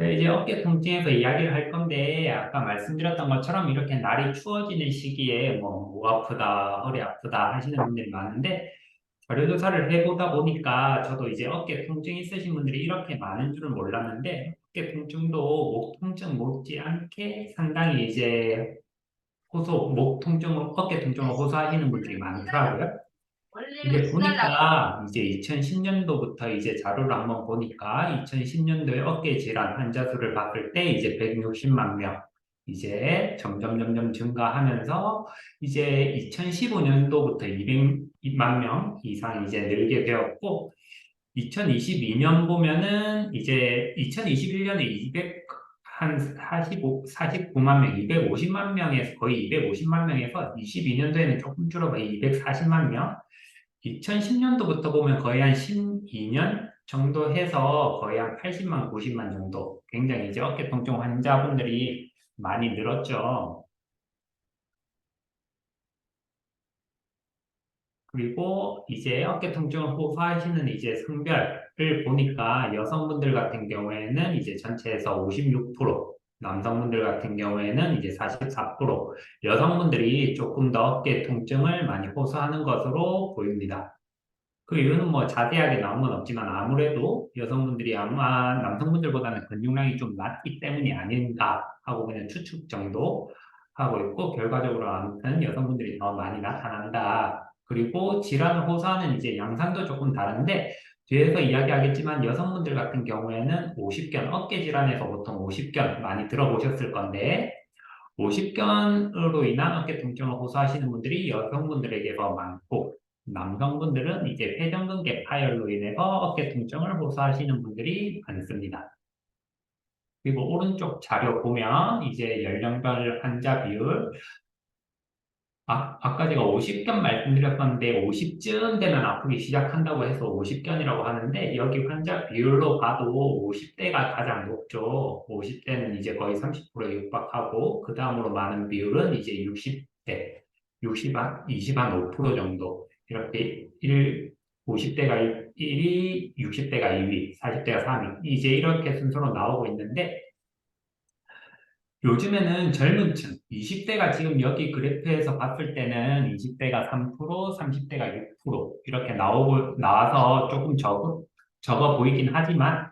이제 어깨 통증에서 이야기를 할 건데, 아까 말씀드렸던 것처럼 이렇게 날이 추워지는 시기에 목 아프다, 허리 아프다 하시는 분들이 많은데, 자료조사를 해보다 보니까 저도 이제 어깨 통증 있으신 분들이 이렇게 많은 줄은 몰랐는데, 어깨 통증도 목 통증 못지않게 상당히 이제 목 통증, 어깨 통증을 호소하시는 분들이 많더라고요. 이게 보니까 이제 2010년도부터 이제 자료를 한번 보니까 2010년도에 어깨 질환 환자 수를 봤을 때 이제 160만 명 이제 점점 증가하면서 이제 2015년도부터 200만 명 이상 이제 늘게 되었고 2022년 보면은 이제 2021년에 200, 한 49만 명, 250만 명에서 거의 250만 명에서 22년도에는 조금 줄어봐 240만 명 2010년도부터 보면 거의 한 12년 정도 해서 거의 한 80만, 90만 정도. 굉장히 이제 어깨 통증 환자분들이 많이 늘었죠. 그리고 이제 어깨 통증을 호소하시는 이제 성별을 보니까 여성분들 같은 경우에는 이제 전체에서 56%, 남성분들 같은 경우에는 이제 44%, 여성분들이 조금 더 어깨 통증을 많이 호소하는 것으로 보입니다. 그 이유는 뭐 자세하게 나온 건 없지만 아무래도 여성분들이 아마 남성분들보다는 근육량이 좀 낮기 때문이 아닌가 하고 그냥 추측 정도 하고 있고 결과적으로 아무튼 여성분들이 더 많이 나타난다. 그리고 질환을 호소하는 이제 양상도 조금 다른데 뒤에서 이야기하겠지만 여성분들 같은 경우에는 오십견 어깨 질환에서 보통 오십견 많이 들어보셨을 건데 오십견으로 인한 어깨 통증을 호소하시는 분들이 여성분들에게 더 많고 남성분들은 이제 회전근개 파열로 인해서 어깨 통증을 호소하시는 분들이 많습니다. 그리고 오른쪽 자료 보면 이제 연령별 환자 비율 아까 제가 50견 말씀드렸었는데 50쯤 되면 아프기 시작한다고 해서 50견이라고 하는데 여기 환자 비율로 봐도 50대가 가장 높죠. 50대는 이제 거의 30%에 육박하고 그 다음으로 많은 비율은 이제 60대, 20한 5% 정도 이렇게 50대가 1위, 60대가 2위, 40대가 3위 이제 이렇게 순서로 나오고 있는데 요즘에는 젊은 층, 20대가 지금 여기 그래프에서 봤을 때는 20대가 3%, 30대가 6% 이렇게 나와서 조금 적어 보이긴 하지만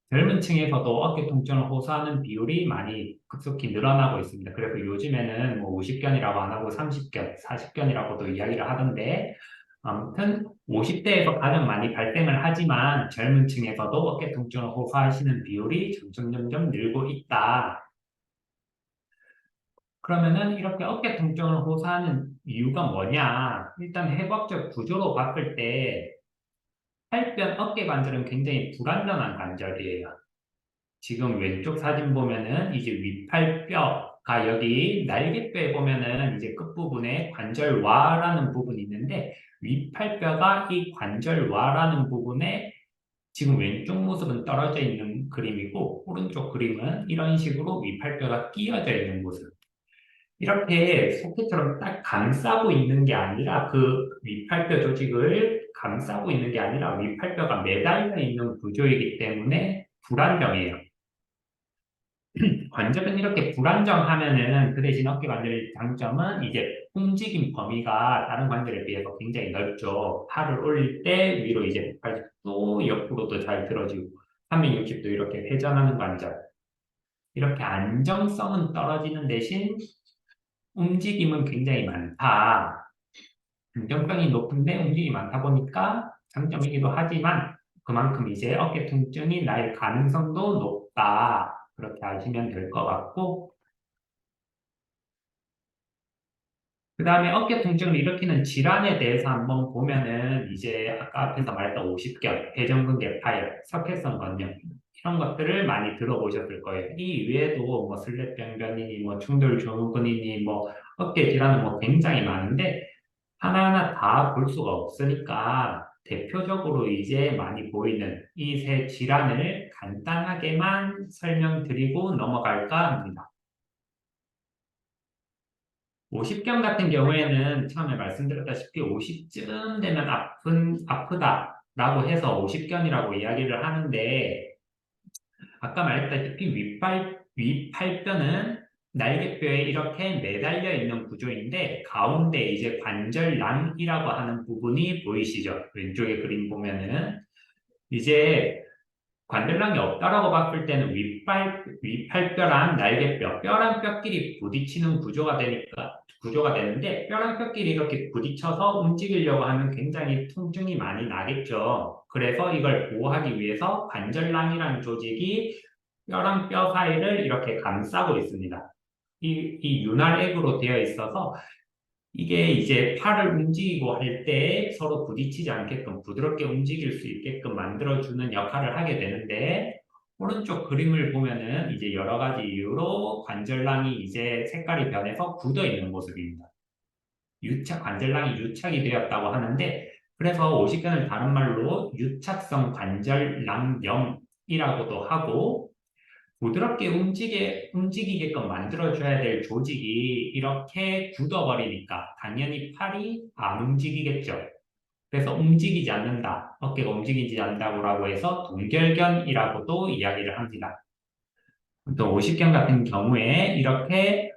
젊은 층에서도 어깨 통증을 호소하는 비율이 많이 급속히 늘어나고 있습니다. 그래서 요즘에는 뭐 50견이라고 안 하고 30견, 40견이라고도 이야기를 하던데 아무튼 50대에서 가장 많이 발생을 하지만 젊은 층에서도 어깨 통증을 호소하시는 비율이 점점 늘고 있다. 그러면은 이렇게 어깨 통증을 호소하는 이유가 뭐냐? 일단 해부학적 구조로 봤을 때 팔뼈 어깨 관절은 굉장히 불완전한 관절이에요. 지금 왼쪽 사진 보면은 이제 윗팔뼈가 여기 날개뼈에 보면은 이제 끝부분에 관절와라는 부분이 있는데 윗팔뼈가 이 관절와라는 부분에 지금 왼쪽 모습은 떨어져 있는 그림이고 오른쪽 그림은 이런 식으로 윗팔뼈가 끼어져 있는 모습. 이렇게 소켓처럼 딱 감싸고 있는 게 아니라 그 윗팔뼈 조직을 감싸고 있는 게 아니라 윗팔뼈가 매달려 있는 구조이기 때문에 불안정해요. 관절은 이렇게 불안정하면은 그 대신 어깨 관절의 장점은 이제 움직임 범위가 다른 관절에 비해서 굉장히 넓죠. 팔을 올릴 때 위로 이제 180도 옆으로도 잘 들어지고 360도 이렇게 회전하는 관절. 이렇게 안정성은 떨어지는 대신 움직임은 굉장히 많다. 안정성이 높은데 움직임이 많다 보니까 장점이기도 하지만 그만큼 이제 어깨 통증이 날 가능성도 높다. 그렇게 아시면 될 것 같고 그 다음에 어깨 통증을 일으키는 질환에 대해서 한번 보면은 이제 아까 앞에서 말했던 오십견, 회전근개 파열, 석회성 건력 이런 것들을 많이 들어보셨을 거예요. 이 외에도 뭐 슬랩병변이니 뭐 충돌 증후군이니 뭐 어깨 질환은 뭐 굉장히 많은데 하나하나 다 볼 수가 없으니까 대표적으로 이제 많이 보이는 이 세 질환을 간단하게만 설명드리고 넘어갈까 합니다. 오십견 같은 경우에는 처음에 말씀드렸다시피 50쯤 되면 아프다라고 해서 오십견이라고 이야기를 하는데 아까 말했다시피 윗팔뼈는 날개뼈에 이렇게 매달려 있는 구조인데 가운데 이제 관절낭이라고 하는 부분이 보이시죠? 왼쪽에 그림 보면은 이제 관절낭이 없다라고 봤을 때는 윗팔뼈랑 날개뼈, 뼈랑 뼈끼리 부딪히는 구조가 되는데 뼈랑 뼈끼리 이렇게 부딪혀서 움직이려고 하면 굉장히 통증이 많이 나겠죠. 그래서 이걸 보호하기 위해서 관절낭이라는 조직이 뼈랑 뼈 사이를 이렇게 감싸고 있습니다. 이 윤활액으로 되어 있어서 이게 이제 팔을 움직이고 할 때 서로 부딪히지 않게끔 부드럽게 움직일 수 있게끔 만들어주는 역할을 하게 되는데, 오른쪽 그림을 보면은 이제 여러 가지 이유로 관절낭이 이제 색깔이 변해서 굳어 있는 모습입니다. 관절낭이 유착이 되었다고 하는데, 그래서 오십견을 다른 말로 유착성 관절낭염이라고도 하고, 부드럽게 움직이게끔 만들어줘야 될 조직이 이렇게 굳어버리니까 당연히 팔이 안 움직이겠죠. 그래서 움직이지 않는다, 어깨가 움직이지 않는다고 해서 동결견이라고도 이야기를 합니다. 또 오십견 같은 경우에 이렇게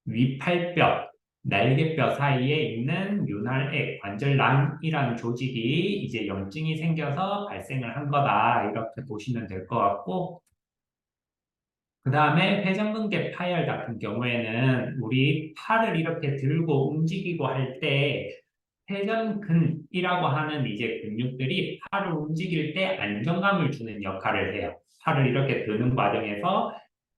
위팔뼈, 날개뼈 사이에 있는 윤활액, 관절낭이라는 조직이 이제 염증이 생겨서 발생을 한 거다, 이렇게 보시면 될 것 같고, 그 다음에 회전근개 파열 같은 경우에는 우리 팔을 이렇게 들고 움직이고 할 때 회전근이라고 하는 이제 근육들이 팔을 움직일 때 안정감을 주는 역할을 해요. 팔을 이렇게 드는 과정에서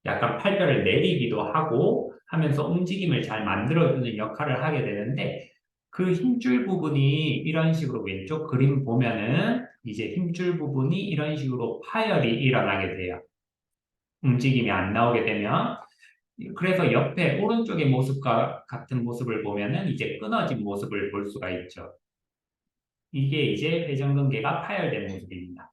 약간 팔뼈를 내리기도 하고 하면서 움직임을 잘 만들어주는 역할을 하게 되는데, 그 힘줄 부분이 이런 식으로 왼쪽 그림 보면은 이제 힘줄 부분이 이런 식으로 파열이 일어나게 돼요. 움직임이 안 나오게 되면. 그래서 옆에 오른쪽의 모습과 같은 모습을 보면은 이제 끊어진 모습을 볼 수가 있죠. 이게 이제 회전근개가 파열된 모습입니다.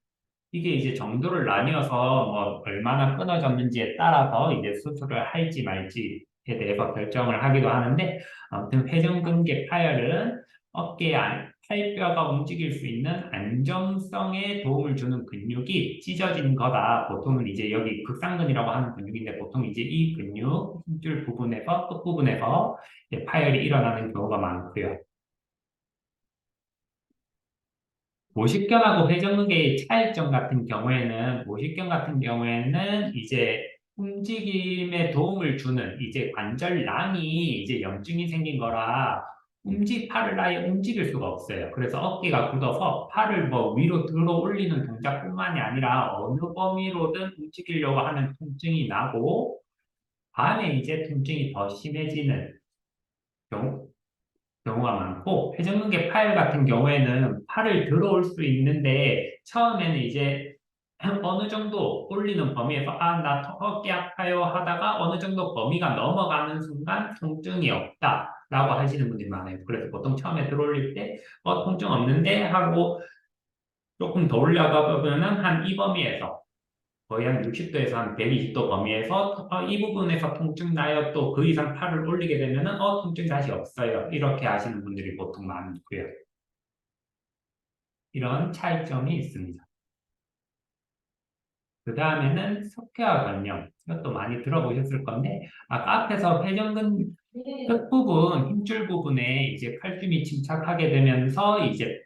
이게 이제 정도를 나뉘어서 뭐 얼마나 끊어졌는지에 따라서 이제 수술을 할지 말지에 대해서 결정을 하기도 하는데, 아무튼 회전근개 파열은 어깨 팔뼈가 움직일 수 있는 안정성에 도움을 주는 근육이 찢어진 거다. 보통은 이제 여기 극상근이라고 하는 근육인데 보통 이제 이 근육 힘줄 부분에서 끝부분에서 이제 파열이 일어나는 경우가 많고요. 모식견하고 회전근개의 차이점 같은 경우에는, 모식견 같은 경우에는 이제 움직임에 도움을 주는 이제 관절낭이 이제 염증이 생긴 거라 팔을 아예 움직일 수가 없어요. 그래서 어깨가 굳어서 팔을 뭐 위로 들어 올리는 동작뿐만이 아니라 어느 범위로든 움직이려고 하는 통증이 나고, 밤에 이제 통증이 더 심해지는 경우, 경우가 많고, 회전근개 파열 같은 경우에는 팔을 들어올 수 있는데 처음에는 이제 어느 정도 올리는 범위에서 나 어깨 아파요 하다가 어느 정도 범위가 넘어가는 순간 통증이 없다라고 하시는 분들이 많아요. 그래서 보통 처음에 들어올릴 때 통증 없는데 하고 조금 더 올려가 보면은 한 이 범위에서 거의 한 60도에서 한 120도 범위에서 이 부분에서 통증 나요. 또 그 이상 팔을 올리게 되면은 통증 다시 없어요. 이렇게 하시는 분들이 보통 많고요. 이런 차이점이 있습니다. 그 다음에는 석회화 관념. 이것도 많이 들어보셨을 건데, 아까 앞에서 회전근 끝부분, 힘줄 부분에 이제 칼슘이 침착하게 되면서 이제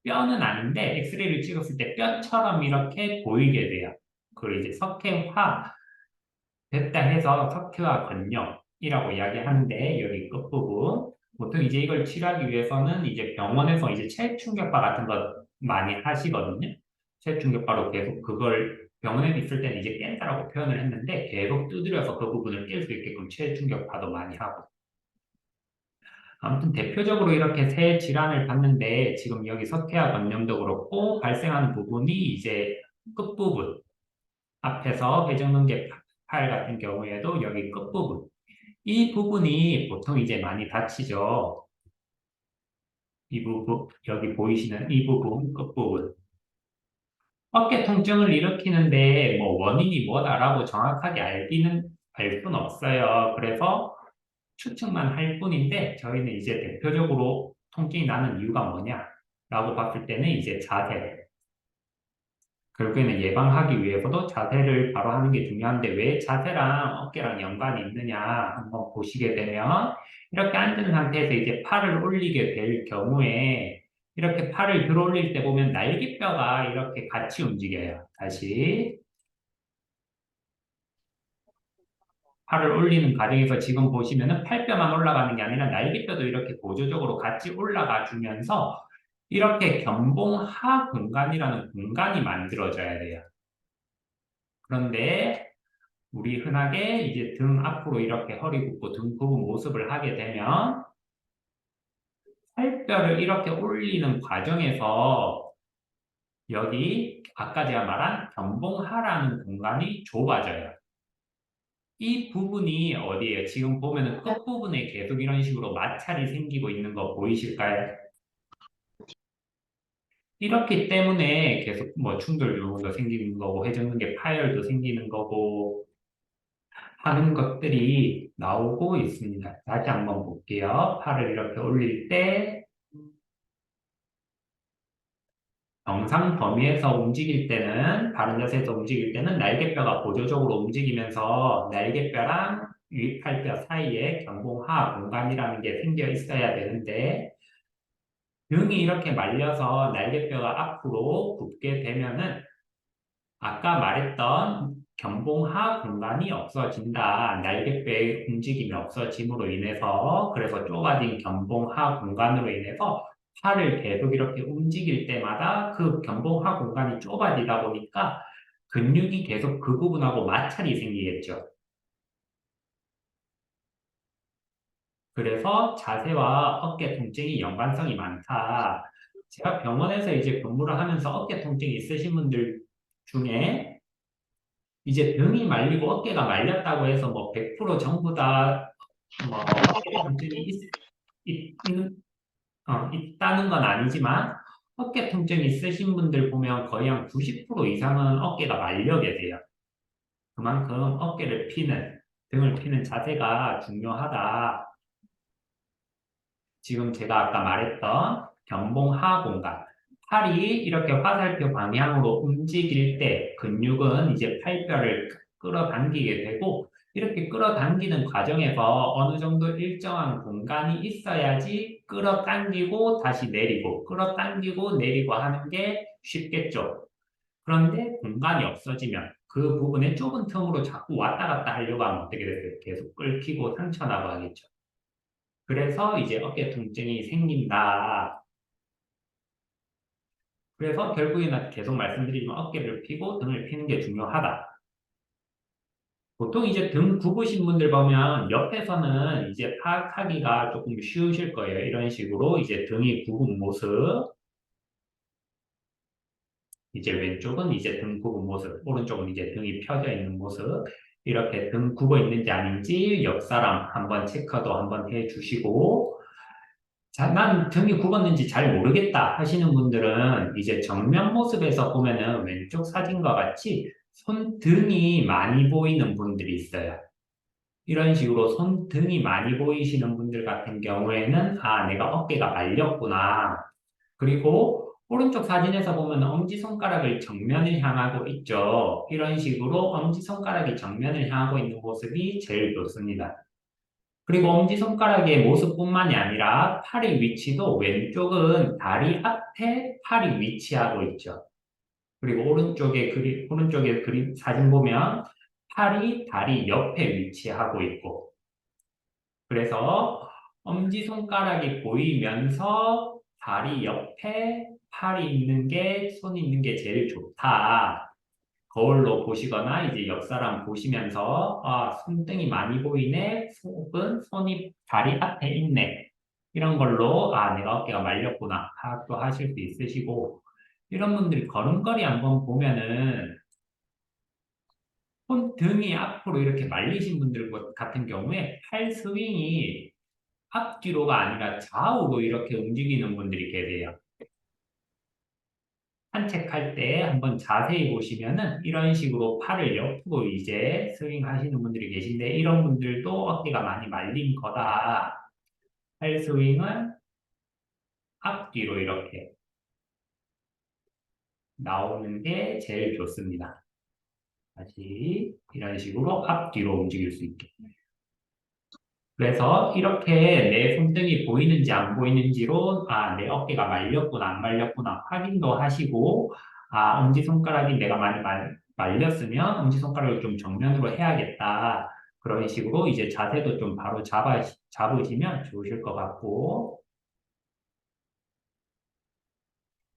뼈는 아닌데 엑스레이를 찍었을 때 뼈처럼 이렇게 보이게 돼요. 그걸 이제 석회화 됐다 해서 석회화 건염이라고 이야기하는데, 여기 끝부분 보통 이제 이걸 치료하기 위해서는 이제 병원에서 이제 체충격파 같은 거 많이 하시거든요. 체충격파로 계속 그걸 병원에 있을 때는 이제 깬다라고 표현을 했는데 계속 두드려서 그 부분을 깰 수 있게끔 체충격파도 많이 하고. 아무튼 대표적으로 이렇게 세 질환을 봤는데, 지금 여기 석회화 건염도 그렇고 발생하는 부분이 이제 끝부분, 앞에서 회전근개 팔 같은 경우에도 여기 끝부분, 이 부분이 보통 이제 많이 다치죠. 이 부분, 여기 보이시는 이 부분, 끝부분. 어깨 통증을 일으키는데 뭐 원인이 뭐다라고 정확하게 알 수는 없어요. 그래서 추측만 할 뿐인데, 저희는 이제 대표적으로 통증이 나는 이유가 뭐냐라고 봤을 때는 이제 자세. 결국에는 예방하기 위해서도 자세를 바로 하는 게 중요한데 왜 자세랑 어깨랑 연관이 있느냐 한번 보시게 되면 이렇게 앉은 상태에서 이제 팔을 올리게 될 경우에 이렇게 팔을 들어 올릴 때 보면 날개뼈가 이렇게 같이 움직여요. 다시 팔을 올리는 과정에서 지금 보시면은 팔뼈만 올라가는 게 아니라 날개뼈도 이렇게 보조적으로 같이 올라가 주면서 이렇게 견봉하 공간이라는 공간이 만들어져야 돼요. 그런데 우리 흔하게 이제 등 앞으로 이렇게 허리 굽고 등 굽은 모습을 하게 되면 팔뼈를 이렇게 올리는 과정에서 여기 아까 제가 말한 견봉하라는 공간이 좁아져요. 이 부분이 어디예요? 지금 보면은 끝부분에 계속 이런 식으로 마찰이 생기고 있는 거 보이실까요? 이렇기 때문에 계속 뭐 충돌 요소가 생기는 거고 회전근개 파열도 생기는 거고 하는 것들이 나오고 있습니다. 다시 한번 볼게요. 팔을 이렇게 올릴 때 정상 범위에서 움직일 때는 바른 자세에서 움직일 때는 날개뼈가 보조적으로 움직이면서 날개뼈랑 위팔뼈 사이에 견봉하 공간이라는 게 생겨 있어야 되는데 등이 이렇게 말려서 날개뼈가 앞으로 굽게 되면은 아까 말했던 견봉하 공간이 없어진다. 날개뼈의 움직임이 없어짐으로 인해서 그래서 좁아진 견봉하 공간으로 인해서 팔을 계속 이렇게 움직일 때마다 그 견봉하 공간이 좁아지다 보니까 근육이 계속 그 부분하고 마찰이 생기겠죠. 그래서 자세와 어깨 통증이 연관성이 많다. 제가 병원에서 이제 근무를 하면서 어깨 통증이 있으신 분들 중에 이제 등이 말리고 어깨가 말렸다고 해서 뭐 100% 전부 다 뭐 어깨 통증이 있, 있다는 건 아니지만 어깨 통증이 있으신 분들 보면 거의 한 90% 이상은 어깨가 말려 계세요. 그만큼 어깨를 피는 등을 피는 자세가 중요하다. 지금 제가 아까 말했던 견봉하 공간. 팔이 이렇게 화살표 방향으로 움직일 때 근육은 이제 팔뼈를 끌어당기게 되고 이렇게 끌어당기는 과정에서 어느 정도 일정한 공간이 있어야지 끌어당기고 다시 내리고 끌어당기고 내리고 하는 게 쉽겠죠. 그런데 공간이 없어지면 그 부분에 좁은 틈으로 자꾸 왔다 갔다 하려고 하면 어떻게 될까요? 계속 끓기고 상처나고 하겠죠. 그래서 이제 어깨 통증이 생긴다. 그래서 결국에는 계속 말씀드리지만 어깨를 펴고 등을 펴는 게 중요하다. 보통 이제 등 굽으신 분들 보면 옆에서는 이제 파악하기가 조금 쉬우실 거예요. 이런 식으로 이제 등이 굽은 모습, 이제 왼쪽은 이제 등 굽은 모습, 오른쪽은 이제 등이 펴져 있는 모습, 이렇게 등 굽어 있는지 아닌지 옆 사람 한번 체크도 한번 해 주시고, 자, 난 등이 굽었는지 잘 모르겠다 하시는 분들은 이제 정면 모습에서 보면은 왼쪽 사진과 같이 손등이 많이 보이는 분들이 있어요. 이런 식으로 손등이 많이 보이시는 분들 같은 경우에는 아, 내가 어깨가 말렸구나. 그리고 오른쪽 사진에서 보면 엄지손가락을 정면을 향하고 있죠. 이런 식으로 엄지손가락이 정면을 향하고 있는 모습이 제일 좋습니다. 그리고 엄지손가락의 모습뿐만이 아니라 팔의 위치도 왼쪽은 다리 앞에 팔이 위치하고 있죠. 그리고 오른쪽에 그림 사진 보면 팔이 다리 옆에 위치하고 있고. 그래서 엄지손가락이 보이면서 다리 옆에 팔이 있는 게, 손이 있는 게 제일 좋다. 거울로 보시거나 이제 옆 사람 보시면서 아, 손등이 많이 보이네. 혹은 손이 다리 앞에 있네. 이런 걸로 아, 내가 어깨가 말렸구나. 파악도 하실 수 있으시고 이런 분들이 걸음걸이 한번 보면은 손등이 앞으로 이렇게 말리신 분들 같은 경우에 팔 스윙이 앞뒤로가 아니라 좌우로 이렇게 움직이는 분들이 계세요. 산책할 때 한번 자세히 보시면은 이런 식으로 팔을 옆으로 이제 스윙 하시는 분들이 계신데 이런 분들도 어깨가 많이 말린 거다. 팔 스윙은 앞뒤로 이렇게. 나오는 게 제일 좋습니다. 다시 이런 식으로 앞뒤로 움직일 수 있게. 그래서 이렇게 내 손등이 보이는지 안 보이는지로 내 어깨가 말렸구나 안 말렸구나 확인도 하시고 엄지손가락이 내가 많이 말렸으면 엄지손가락을 좀 정면으로 해야겠다. 그런 식으로 이제 자세도 좀 바로 잡으시면 좋으실 것 같고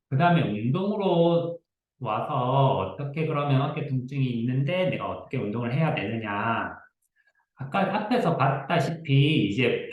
그 다음에 운동으로 와서 어떻게 그러면 어깨 통증이 있는데 내가 어떻게 운동을 해야 되느냐 아까 앞에서 봤다시피 이제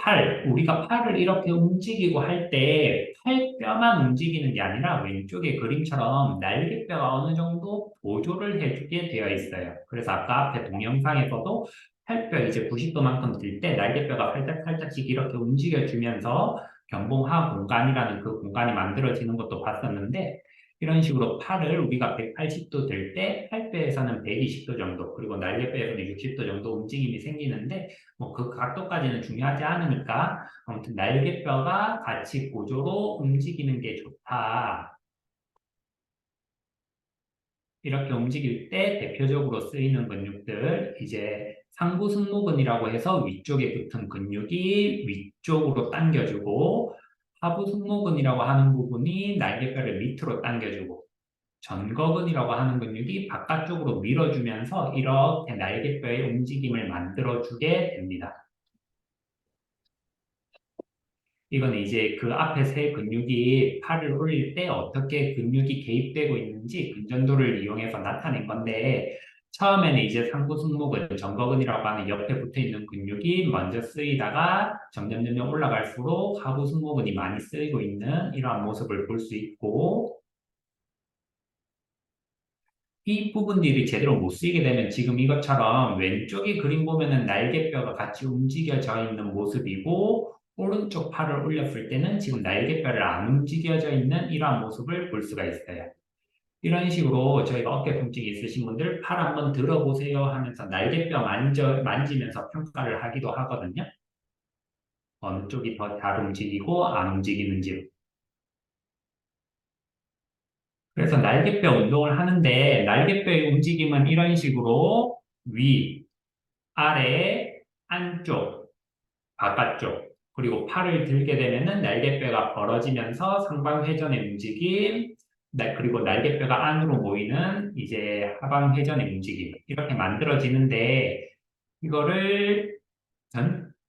우리가 팔을 이렇게 움직이고 할 때 팔뼈만 움직이는 게 아니라 왼쪽의 그림처럼 날개뼈가 어느 정도 보조를 해주게 되어 있어요. 그래서 아까 앞에 동영상에서도 팔뼈 이제 90도만큼 들 때 날개뼈가 살짝 살짝씩 이렇게 움직여주면서 견봉하 공간이라는 그 공간이 만들어지는 것도 봤었는데 이런 식으로 팔을 우리가 180도 들 때 팔뼈에서는 120도 정도 그리고 날개뼈에서는 60도 정도 움직임이 생기는데 뭐 그 각도까지는 중요하지 않으니까 아무튼 날개뼈가 같이 고조로 움직이는 게 좋다. 이렇게 움직일 때 대표적으로 쓰이는 근육들 이제 상부 승모근이라고 해서 위쪽에 붙은 근육이 위쪽으로 당겨주고 하부 승모근이라고 하는 부분이 날개뼈를 밑으로 당겨주고 전거근이라고 하는 근육이 바깥쪽으로 밀어주면서 이렇게 날개뼈의 움직임을 만들어주게 됩니다. 이건 이제 그 앞에 세 근육이 팔을 올릴 때 어떻게 근육이 개입되고 있는지 근전도를 이용해서 나타낸 건데 처음에는 이제 상부 승모근, 정거근이라고 하는 옆에 붙어 있는 근육이 먼저 쓰이다가 점점 올라갈수록 하부 승모근이 많이 쓰이고 있는 이러한 모습을 볼 수 있고 이 부분들이 제대로 못 쓰이게 되면 지금 이것처럼 왼쪽에 그림 보면은 날개뼈가 같이 움직여져 있는 모습이고 오른쪽 팔을 올렸을 때는 지금 날개뼈를 안 움직여져 있는 이러한 모습을 볼 수가 있어요. 이런 식으로 저희가 어깨 통증이 있으신 분들 팔 한번 들어보세요 하면서 날개뼈 만지면서 평가를 하기도 하거든요. 어느 쪽이 더 잘 움직이고 안 움직이는지. 그래서 날개뼈 운동을 하는데 날개뼈의 움직임은 이런 식으로 위, 아래, 안쪽, 바깥쪽, 그리고 팔을 들게 되면은 날개뼈가 벌어지면서 상방회전의 움직임, 그리고 날개뼈가 안으로 모이는 이제 하방회전의 움직임, 이렇게 만들어지는데, 이거를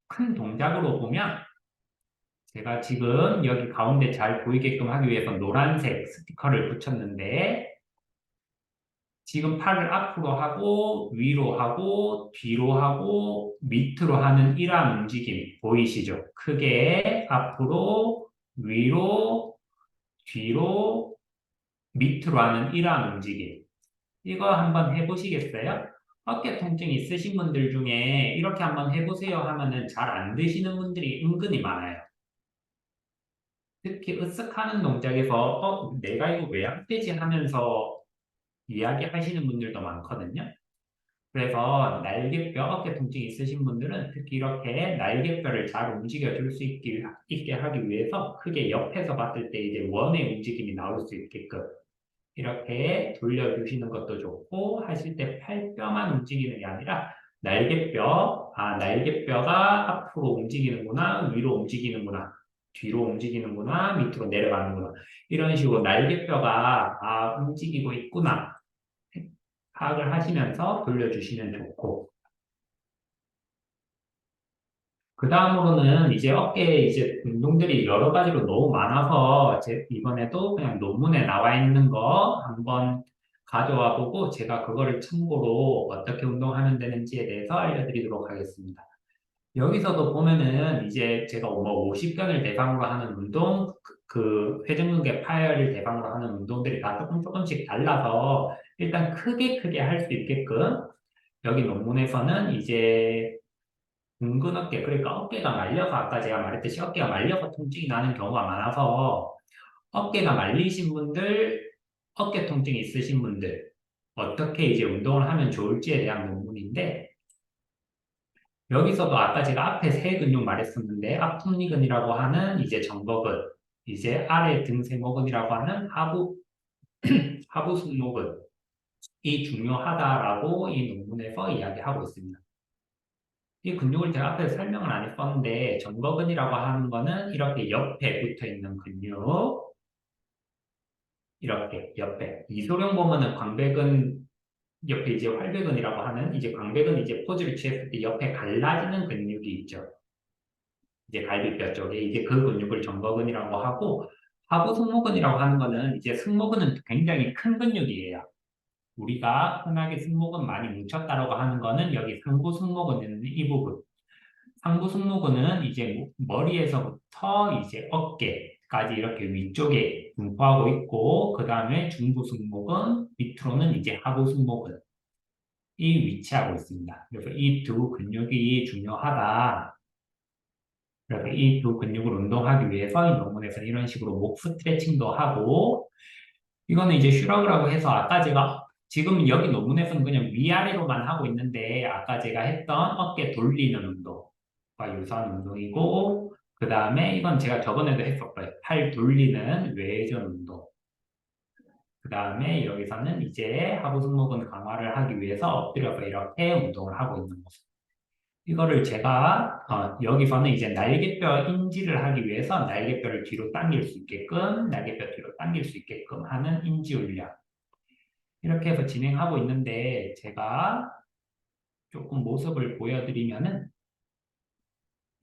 큰 동작으로 보면, 제가 지금 여기 가운데 잘 보이게끔 하기 위해서 노란색 스티커를 붙였는데, 지금 팔을 앞으로 하고 위로 하고 뒤로 하고 밑으로 하는 이러한 움직임 보이시죠? 크게 앞으로 위로 뒤로 밑으로 하는 이러한 움직임. 이거 한번 해보시겠어요? 어깨 통증 있으신 분들 중에 이렇게 한번 해보세요 하면은 잘 안 되시는 분들이 은근히 많아요. 특히 으쓱하는 동작에서 내가 이거 왜 안 되지 하면서 이야기하시는 분들도 많거든요. 그래서 날개뼈, 어깨 통증이 있으신 분들은 특히 이렇게 날개뼈를 잘 움직여 줄 수 있게 하기 위해서 크게 옆에서 봤을 때 이제 원의 움직임이 나올 수 있게끔 이렇게 돌려주시는 것도 좋고 하실 때 팔뼈만 움직이는 게 아니라 날개뼈가 앞으로 움직이는구나, 위로 움직이는구나, 뒤로 움직이는구나, 밑으로 내려가는구나. 이런 식으로 날개뼈가 움직이고 있구나. 파악을 하시면서 돌려주시면 좋고, 그 다음으로는 이제 어깨에 이제 운동들이 여러 가지로 너무 많아서 이번에도 그냥 논문에 나와 있는 거 한번 가져와 보고 제가 그거를 참고로 어떻게 운동하면 되는지에 대해서 알려드리도록 하겠습니다. 여기서도 보면은 이제 제가 뭐 50견을 대상으로 하는 운동, 그 회전근개 파열을 대상으로 하는 운동들이 다 조금씩 달라서 일단 크게 할 수 있게끔 여기 논문에서는 이제 둥근 어깨, 그러니까 어깨가 말려서 아까 제가 말했듯이 어깨가 말려서 통증이 나는 경우가 많아서 어깨가 말리신 분들, 어깨 통증이 있으신 분들 어떻게 이제 운동을 하면 좋을지에 대한 논문인데 여기서도 아까 제가 앞에 세 근육 말했었는데 앞톱니근이라고 하는 이제 정거근, 이제 아래 등세모근이라고 하는 하부 하부 승모근 이 중요하다라고 이 논문에서 이야기하고 있습니다. 이 근육을 제가 앞에서 설명을 안 했었는데 정거근이라고 하는 거는 이렇게 옆에 붙어 있는 근육 이렇게 옆에 이소룡 보면은 광배근 옆에 이제 활배근이라고 하는 이제 광배근 이제 포즈를 취했을 때 옆에 갈라지는 근육이 있죠. 이제 갈비뼈 쪽에 이제 그 근육을 정거근이라고 하고 하부 승모근이라고 하는 거는 이제 승모근은 굉장히 큰 근육이에요. 우리가 흔하게 승모근 많이 뭉쳤다라고 하는 거는 여기 상부 승모근 있는 이 부분. 상부 승모근은 이제 머리에서부터 이제 어깨까지 이렇게 위쪽에 분포하고 있고 그 다음에 중부 승모근 밑으로는 이제 하부 승모근이 위치하고 있습니다. 그래서 이 두 근육이 중요하다. 그래서 이 두 근육을 운동하기 위해서 이 논문에서는 이런 식으로 목 스트레칭도 하고 이거는 이제 슈러그라고 해서 아까 제가 지금 여기 논문에서는 그냥 위아래로만 하고 있는데 아까 제가 했던 어깨 돌리는 운동과 유사한 운동이고 그 다음에 이건 제가 저번에도 했었고요. 팔 돌리는 외전 운동. 그 다음에 여기서는 이제 하부 승모근 강화를 하기 위해서 엎드려서 이렇게 운동을 하고 있는 모습. 이거를 제가 여기서는 이제 날개뼈 인지를 하기 위해서 날개뼈를 뒤로 당길 수 있게끔 날개뼈 뒤로 당길 수 있게끔 하는 인지 훈련 이렇게 해서 진행하고 있는데 제가 조금 모습을 보여드리면은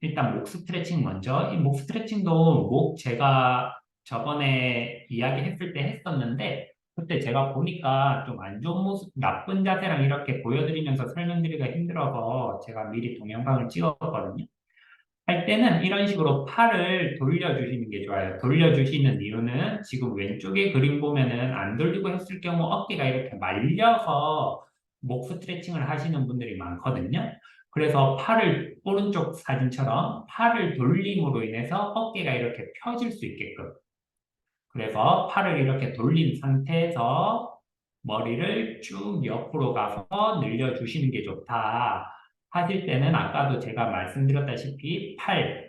일단 목 스트레칭 먼저 이 목 스트레칭도 목 제가 저번에 이야기했을 때 했었는데 그때 제가 보니까 좀 안 좋은 모습 나쁜 자세랑 이렇게 보여드리면서 설명드리기가 힘들어서 제가 미리 동영상을 찍었거든요. 할 때는 이런 식으로 팔을 돌려주시는 게 좋아요. 돌려주시는 이유는 지금 왼쪽에 그림 보면은 안 돌리고 했을 경우 어깨가 이렇게 말려서 목 스트레칭을 하시는 분들이 많거든요. 그래서 팔을 오른쪽 사진처럼 팔을 돌림으로 인해서 어깨가 이렇게 펴질 수 있게끔 그래서 팔을 이렇게 돌린 상태에서 머리를 쭉 옆으로 가서 늘려주시는 게 좋다. 하실 때는 아까도 제가 말씀드렸다시피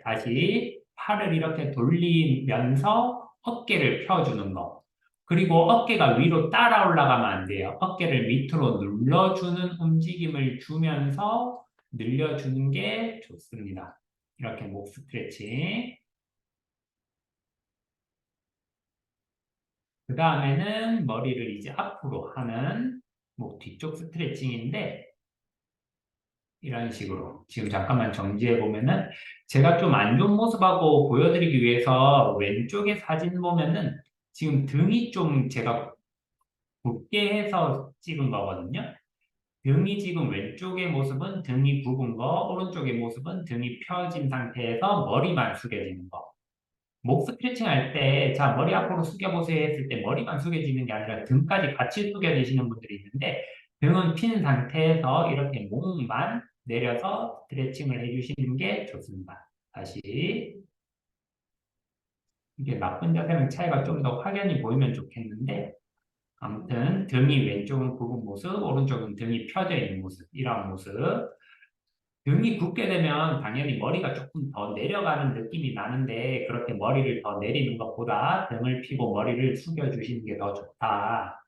다시 팔을 이렇게 돌리면서 어깨를 펴주는 거. 그리고 어깨가 위로 따라 올라가면 안 돼요. 어깨를 밑으로 눌러주는 움직임을 주면서 늘려주는 게 좋습니다. 이렇게 목 스트레칭. 그 다음에는 머리를 이제 앞으로 하는 목 뒤쪽 스트레칭인데 이런 식으로 지금 잠깐만 정지해 보면은 제가 좀 안 좋은 모습하고 보여드리기 위해서 왼쪽에 사진 보면은 지금 등이 좀 제가 굽게 해서 찍은 거거든요. 등이 지금 왼쪽의 모습은 등이 굽은 거, 오른쪽의 모습은 등이 펴진 상태에서 머리만 숙여지는 거. 목 스트레칭 할 때, 자, 머리 앞으로 숙여보세요 했을 때 머리만 숙여지는 게 아니라 등까지 같이 숙여지시는 분들이 있는데 등은 핀 상태에서 이렇게 목만 내려서 스트레칭을 해주시는 게 좋습니다. 다시 이게 나쁜 자세는 차이가 좀 더 확연히 보이면 좋겠는데 아무튼 등이 왼쪽은 굽은 모습, 오른쪽은 등이 펴져 있는 모습, 이런 모습 등이 굽게 되면 당연히 머리가 조금 더 내려가는 느낌이 나는데 그렇게 머리를 더 내리는 것보다 등을 펴고 머리를 숙여주시는 게 더 좋다.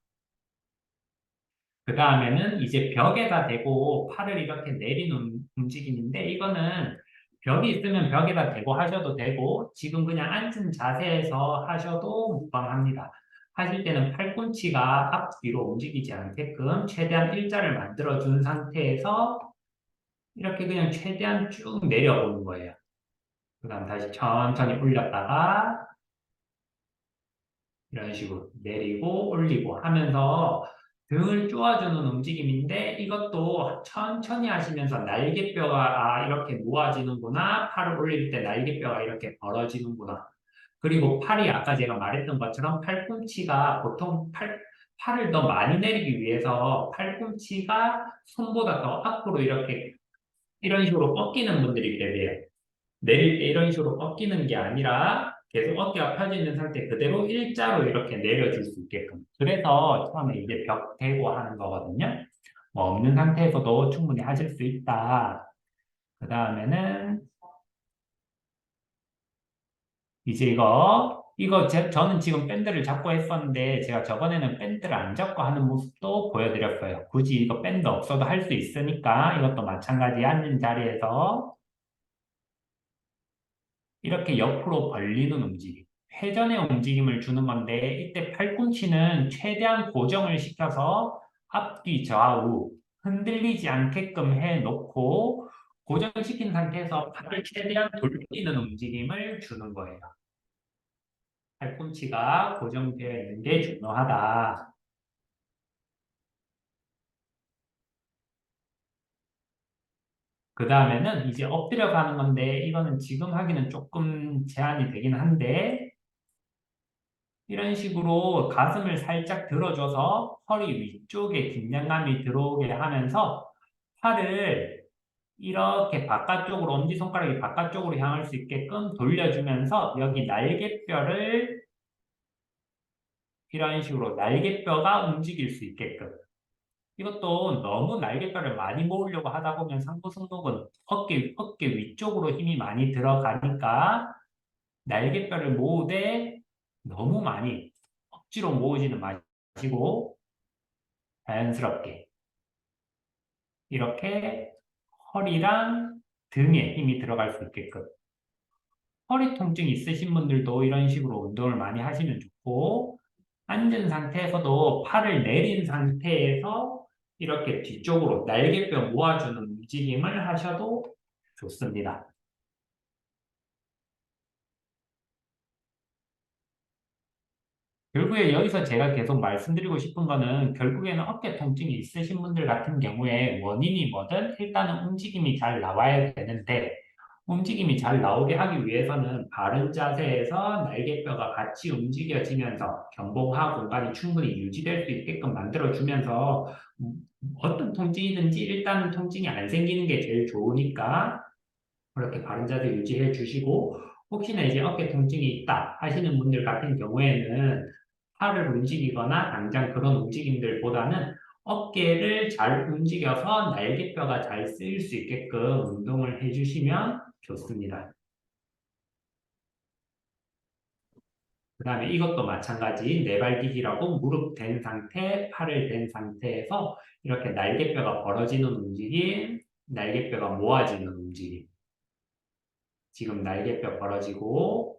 그 다음에는 이제 벽에다 대고 팔을 이렇게 내리는 움직임인데 이거는 벽이 있으면 벽에다 대고 하셔도 되고 지금 그냥 앉은 자세에서 하셔도 무방합니다. 하실 때는 팔꿈치가 앞뒤로 움직이지 않게끔 최대한 일자를 만들어 준 상태에서 이렇게 그냥 최대한 쭉 내려오는 거예요. 그 다음 다시 천천히 올렸다가 이런 식으로 내리고 올리고 하면서 등을 쪼아주는 움직임인데 이것도 천천히 하시면서 날개뼈가 이렇게 모아지는구나. 팔을 올릴 때 날개뼈가 이렇게 벌어지는구나. 그리고 팔이 아까 제가 말했던 것처럼 팔꿈치가 보통 팔을 더 많이 내리기 위해서 팔꿈치가 손보다 더 앞으로 이렇게 이런 식으로 꺾이는 분들이 계세요. 내릴 때 이런 식으로 꺾이는 게 아니라 계속 어깨가 펴져 있는 상태 그대로 일자로 이렇게 내려줄 수 있게끔. 그래서 처음에 이제 벽 대고 하는 거거든요. 뭐 없는 상태에서도 충분히 하실 수 있다. 그 다음에는 이제 이거 저는 지금 밴드를 잡고 했었는데, 제가 저번에는 밴드를 안 잡고 하는 모습도 보여드렸어요. 굳이 이거 밴드 없어도 할 수 있으니까, 이것도 마찬가지 앉은 자리에서 이렇게 옆으로 벌리는 움직임. 회전의 움직임을 주는 건데, 이때 팔꿈치는 최대한 고정을 시켜서 앞뒤 좌우 흔들리지 않게끔 해 놓고, 고정시킨 상태에서 팔을 최대한 돌리는 움직임을 주는 거예요. 팔꿈치가 고정되어 있는 게 중요하다. 그 다음에는 이제 엎드려 가는 건데, 이거는 지금 하기는 조금 제한이 되긴 한데, 이런 식으로 가슴을 살짝 들어줘서 허리 위쪽에 긴장감이 들어오게 하면서 팔을 이렇게 바깥쪽으로, 엄지손가락이 바깥쪽으로 향할 수 있게끔 돌려주면서 여기 날개뼈를 이런 식으로 날개뼈가 움직일 수 있게끔. 이것도 너무 날개뼈를 많이 모으려고 하다 보면 상부 승모근 어깨 위쪽으로 힘이 많이 들어가니까 날개뼈를 모으되 너무 많이 억지로 모으지는 마시고 자연스럽게 이렇게 허리랑 등에 힘이 들어갈 수 있게끔. 허리 통증 있으신 분들도 이런 식으로 운동을 많이 하시면 좋고, 앉은 상태에서도 팔을 내린 상태에서 이렇게 뒤쪽으로 날개뼈 모아주는 움직임을 하셔도 좋습니다. 결국에 여기서 제가 계속 말씀드리고 싶은 거는 결국에는 어깨 통증이 있으신 분들 같은 경우에 원인이 뭐든 일단은 움직임이 잘 나와야 되는데 움직임이 잘 나오게 하기 위해서는 바른 자세에서 날개뼈가 같이 움직여지면서 견봉하 공간이 충분히 유지될 수 있게끔 만들어주면서 음, 어떤 통증이든지 일단은 통증이 안 생기는 게 제일 좋으니까 그렇게 바른 자세 유지해 주시고 혹시나 이제 어깨 통증이 있다 하시는 분들 같은 경우에는 팔을 움직이거나 당장 그런 움직임들보다는 어깨를 잘 움직여서 날개뼈가 잘 쓰일 수 있게끔 운동을 해주시면 좋습니다. 그 다음에 이것도 마찬가지 네발기기라고 무릎 댄 상태, 팔을 댄 상태에서 이렇게 날개뼈가 벌어지는 움직임, 날개뼈가 모아지는 움직임. 지금 날개뼈 벌어지고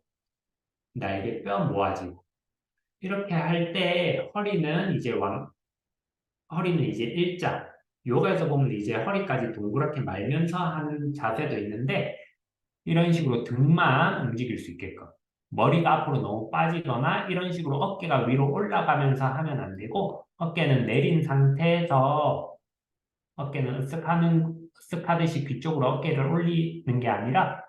날개뼈 모아지고 이렇게 할 때 허리는 이제 일자. 요가에서 보면 이제 허리까지 동그랗게 말면서 하는 자세도 있는데 이런 식으로 등만 움직일 수 있게끔. 머리가 앞으로 너무 빠지거나 이런 식으로 어깨가 위로 올라가면서 하면 안 되고 어깨는 내린 상태에서 어깨는 으쓱하듯이 귀쪽으로 어깨를 올리는 게 아니라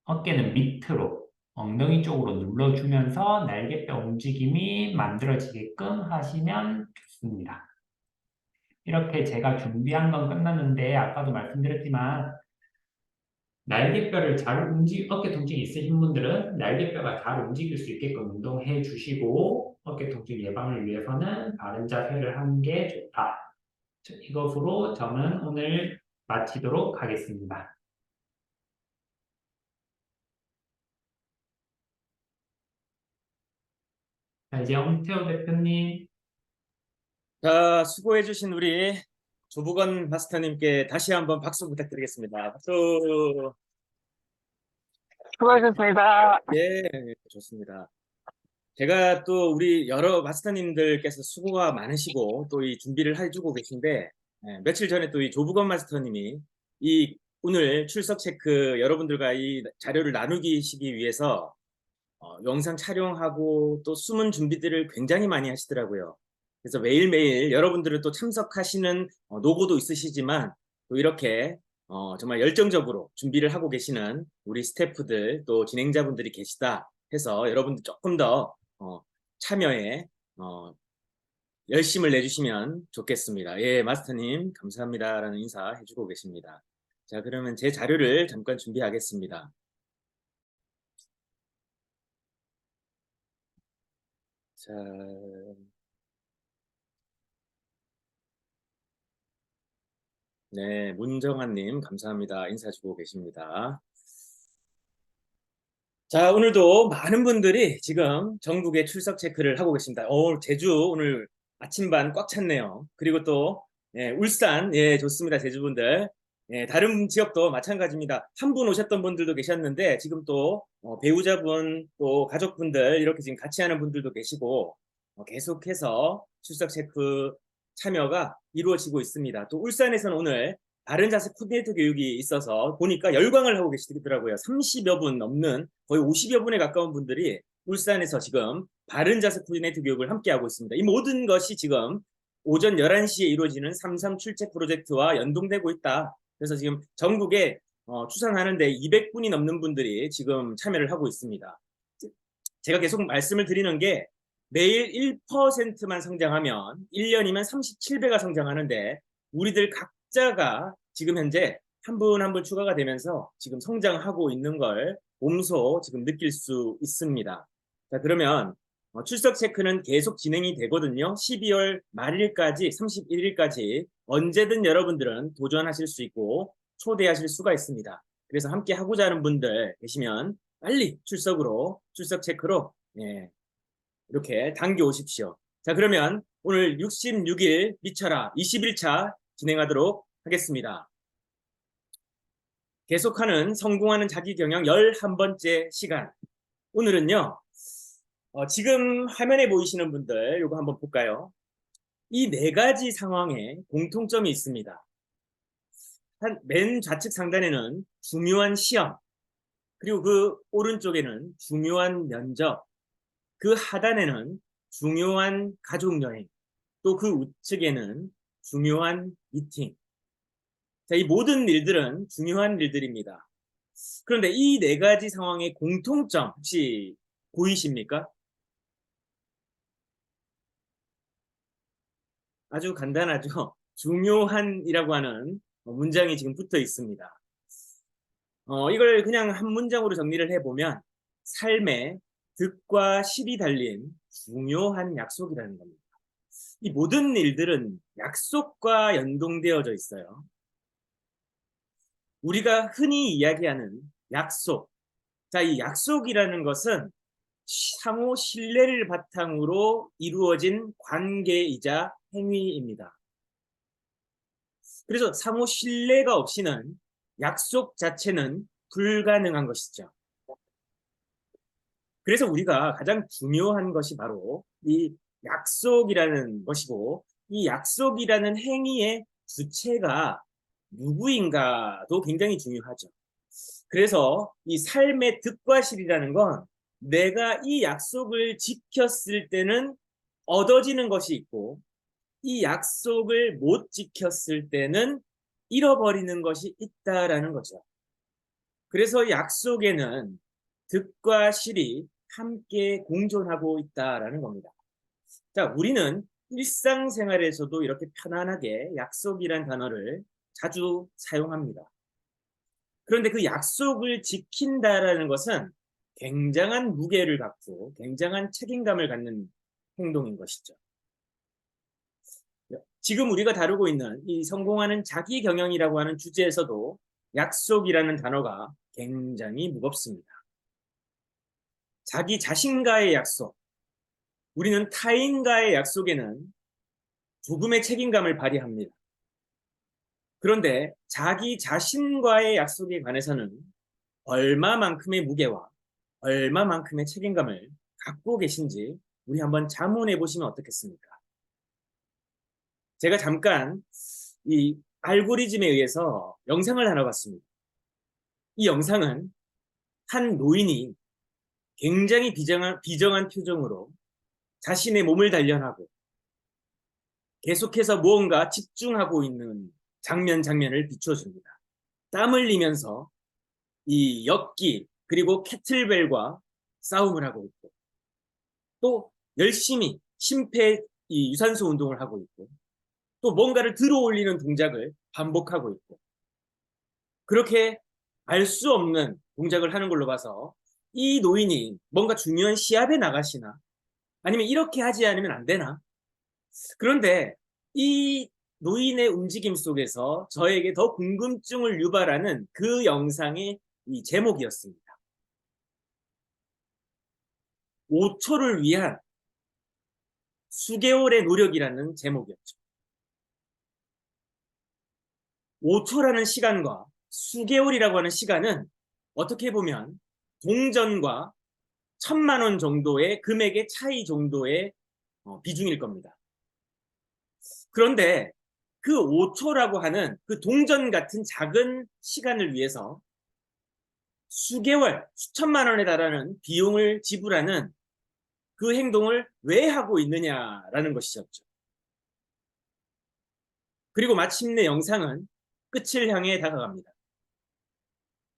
어깨는 밑으로 엉덩이 쪽으로 눌러주면서 날개뼈 움직임이 만들어지게끔 하시면 좋습니다. 이렇게 제가 준비한 건 끝났는데 아까도 말씀드렸지만 어깨 통증이 있으신 분들은 날개뼈가 잘 움직일 수 있게끔 운동해 주시고 어깨 통증 예방을 위해서는 바른 자세를 하는 게 좋다. 이것으로 저는 오늘 마치도록 하겠습니다. 자, 이제 엄태호 대표님. 자, 수고해주신 우리 조부건 마스터님께 다시 한번 박수 부탁드리겠습니다. 박수. 수고하셨습니다. 예, 좋습니다. 제가 또 우리 여러 마스터님들께서 수고가 많으시고 또 이 준비를 해주고 계신데 며칠 전에 또 이 조부건 마스터님이 이 오늘 출석 체크 여러분들과 이 자료를 나누기 위해서 영상 촬영하고 또 숨은 준비들을 굉장히 많이 하시더라고요. 그래서 매일매일 여러분들은 또 참석하시는 노고도 있으시지만 또 이렇게 정말 열정적으로 준비를 하고 계시는 우리 스태프들 또 진행자분들이 계시다 해서 여러분들 조금 더 참여에 열심을 내주시면 좋겠습니다. 예, 마스터님 감사합니다라는 인사 해주고 계십니다. 자, 그러면 제 자료를 잠깐 준비하겠습니다. 자, 네, 문정환님 감사합니다. 인사 주고 계십니다. 자, 오늘도 많은 분들이 지금 전국에 출석 체크를 하고 계십니다. 제주 오늘 아침반 꽉 찼네요. 그리고 또 예, 울산, 예, 좋습니다. 제주분들. 예, 다른 지역도 마찬가지입니다. 한 분 오셨던 분들도 계셨는데 지금 또 배우자분, 또 가족분들 이렇게 지금 같이 하는 분들도 계시고 계속해서 출석 체크 참여가 이루어지고 있습니다. 또 울산에서는 오늘 바른자세 코디네이터 교육이 있어서 보니까 열광을 하고 계시더라고요. 30여 분 넘는 거의 50여 분에 가까운 분들이 울산에서 지금 바른자세 코디네이터 교육을 함께하고 있습니다. 이 모든 것이 지금 오전 11시에 이루어지는 3.3 출첵 프로젝트와 연동되고 있다. 그래서 지금 전국에 추산하는데 200분이 넘는 분들이 지금 참여를 하고 있습니다. 제가 계속 말씀을 드리는 게 매일 1%만 성장하면 1년이면 37배가 성장하는데 우리들 각자가 지금 현재 한 분 한 분 추가가 되면서 지금 성장하고 있는 걸 몸소 지금 느낄 수 있습니다. 자, 그러면 출석 체크는 계속 진행이 되거든요. 12월 말일까지 31일까지 언제든 여러분들은 도전하실 수 있고 초대하실 수가 있습니다. 그래서 함께 하고자 하는 분들 계시면 빨리 출석 체크로 예, 이렇게 당겨 오십시오. 자, 그러면 오늘 66일 미쳐라 21차 진행하도록 하겠습니다. 계속하는 성공하는 자기경영 11번째 시간. 오늘은요, 지금 화면에 보이시는 분들 이거 한번 볼까요? 이 네 가지 상황에 공통점이 있습니다. 맨 좌측 상단에는 중요한 시험, 그리고 그 오른쪽에는 중요한 면접, 그 하단에는 중요한 가족여행, 또 그 우측에는 중요한 미팅. 자, 이 모든 일들은 중요한 일들입니다. 그런데 이 네 가지 상황의 공통점 혹시 보이십니까? 아주 간단하죠. 중요한이라고 하는 문장이 지금 붙어 있습니다. 이걸 그냥 한 문장으로 정리를 해보면 삶에 득과 실이 달린 중요한 약속이라는 겁니다. 이 모든 일들은 약속과 연동되어져 있어요. 우리가 흔히 이야기하는 약속. 자, 이 약속이라는 것은 상호 신뢰를 바탕으로 이루어진 관계이자 행위입니다. 그래서 상호 신뢰가 없이는 약속 자체는 불가능한 것이죠. 그래서 우리가 가장 중요한 것이 바로 이 약속이라는 것이고, 이 약속이라는 행위의 주체가 누구인가도 굉장히 중요하죠. 그래서 이 삶의 득과 실이라는 건 내가 이 약속을 지켰을 때는 얻어지는 것이 있고, 이 약속을 못 지켰을 때는 잃어버리는 것이 있다라는 거죠. 그래서 약속에는 득과 실이 함께 공존하고 있다라는 겁니다. 자, 우리는 일상생활에서도 이렇게 편안하게 약속이란 단어를 자주 사용합니다. 그런데 그 약속을 지킨다라는 것은 굉장한 무게를 갖고 굉장한 책임감을 갖는 행동인 것이죠. 지금 우리가 다루고 있는 이 성공하는 자기 경영이라고 하는 주제에서도 약속이라는 단어가 굉장히 무겁습니다. 자기 자신과의 약속, 우리는 타인과의 약속에는 조금의 책임감을 발휘합니다. 그런데 자기 자신과의 약속에 관해서는 얼마만큼의 무게와 얼마만큼의 책임감을 갖고 계신지 우리 한번 자문해 보시면 어떻겠습니까? 제가 잠깐 이 알고리즘에 의해서 영상을 하나 봤습니다. 이 영상은 한 노인이 굉장히 비정한 표정으로 자신의 몸을 단련하고 계속해서 무언가 집중하고 있는 장면을 비춰줍니다. 땀 흘리면서 이 역기 그리고 캐틀벨과 싸움을 하고 있고 또 열심히 심폐 이 유산소 운동을 하고 있고 또 뭔가를 들어 올리는 동작을 반복하고 있고 그렇게 알 수 없는 동작을 하는 걸로 봐서 이 노인이 뭔가 중요한 시합에 나가시나 아니면 이렇게 하지 않으면 안 되나. 그런데 이 노인의 움직임 속에서 저에게 더 궁금증을 유발하는 그 영상의 이 제목이었습니다. 5초를 위한 수개월의 노력이라는 제목이었죠. 5초라는 시간과 수개월이라고 하는 시간은 어떻게 보면 동전과 1,000만 원 정도의 금액의 차이 정도의 비중일 겁니다. 그런데 그 5초라고 하는 그 동전 같은 작은 시간을 위해서 수개월, 수천만 원에 달하는 비용을 지불하는 그 행동을 왜 하고 있느냐라는 것이었죠. 그리고 마침내 영상은 끝을 향해 다가갑니다.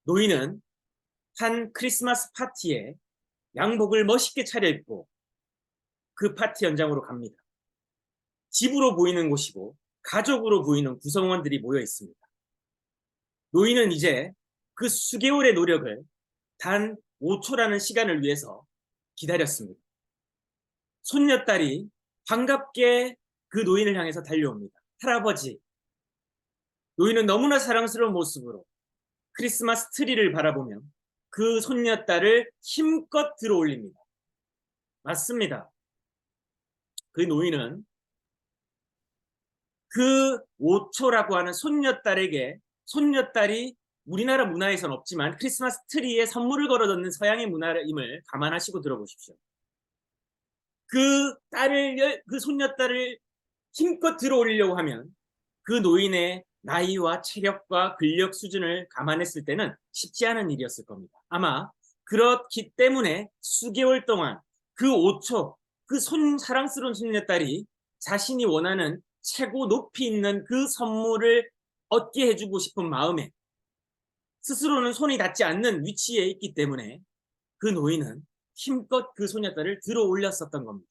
노인은 한 크리스마스 파티에 양복을 멋있게 차려입고 그 파티 현장으로 갑니다. 집으로 보이는 곳이고 가족으로 보이는 구성원들이 모여 있습니다. 노인은 이제 그 수개월의 노력을 단 5초라는 시간을 위해서 기다렸습니다. 손녀딸이 반갑게 그 노인을 향해서 달려옵니다. 할아버지. 노인은 너무나 사랑스러운 모습으로 크리스마스 트리를 바라보며 그 손녀딸을 힘껏 들어 올립니다. 맞습니다. 그 노인은 그 5초라고 하는 손녀딸에게, 손녀딸이 우리나라 문화에선 없지만 크리스마스 트리에 선물을 걸어놓는 서양의 문화임을 감안하시고 들어보십시오. 그 손녀딸을 힘껏 들어 올리려고 하면 그 노인의 나이와 체력과 근력 수준을 감안했을 때는 쉽지 않은 일이었을 겁니다. 아마 그렇기 때문에 수개월 동안 그 5초, 그 사랑스러운 손녀딸이 자신이 원하는 최고 높이 있는 그 선물을 얻게 해주고 싶은 마음에 스스로는 손이 닿지 않는 위치에 있기 때문에 그 노인은 힘껏 그 손녀딸을 들어 올렸었던 겁니다.